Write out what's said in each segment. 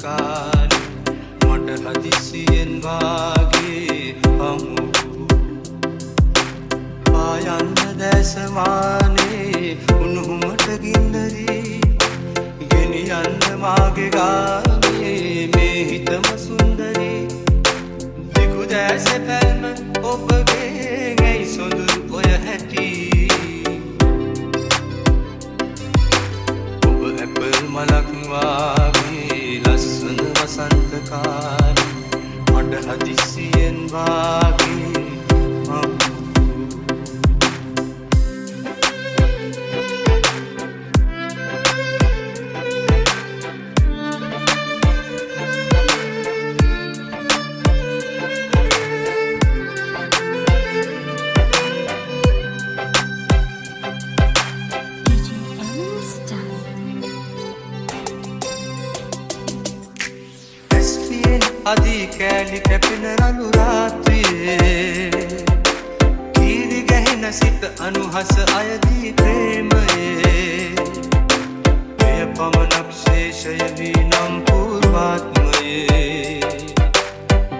කාලේ මට හදිසියෙන් වාගේ හමු පායන්න දැසමානේ උණුහුමට ගින්දරී ගෙනියන්න මාගේ ගානේ මේ හිතම සුන්දරී දිගු දැස පැල්ම ඔබගේ ඇයි සොඳුරු ඔය හැටි ඔබ ඇපල් මලක් වාගේ ලස්සන වසන්ත කාලේ මට හදිසියෙන් වාගේ අදී කෑලි කැපෙන රළු රාත්‍රියේ කීරි ගැහෙන සිත අනුහස අයදී ප්‍රේමයේ එය පමණක් ශේෂය වී නම් පූර්වාත්මයේ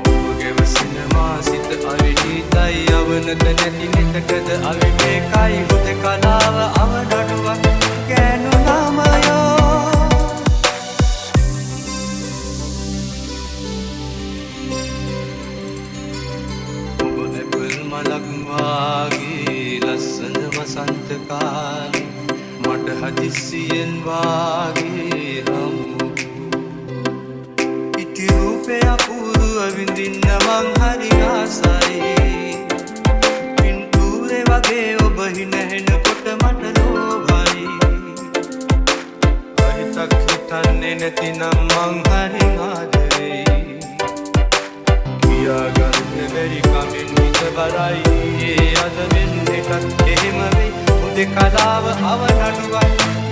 ඔබ ගෙවසින මා සිත අවිහිතයි අවනත නැති නිතකද අවිවේකයි හුදකලාව අවනඩුවක් ගෑනු නාමයෝ මලක් වාගේ ලස්සන වසන්ත කාලේ මට හදිසියෙන් වාගේ හමු ඉති රූපය අපූර්ව විඳින්න මං හරි ආසයි පින්තූරේ වගේ ඔබ හිනහෙනකොට මට ලෝභයි අහිතක් හිතන්නේ නැතිනම් මං හරි ආදරෙයි කියාගන්න බැරි කමින් බරයි අද වෙන්නටත් එහෙම වෙයි හුදෙකලාව අවනඩුවක්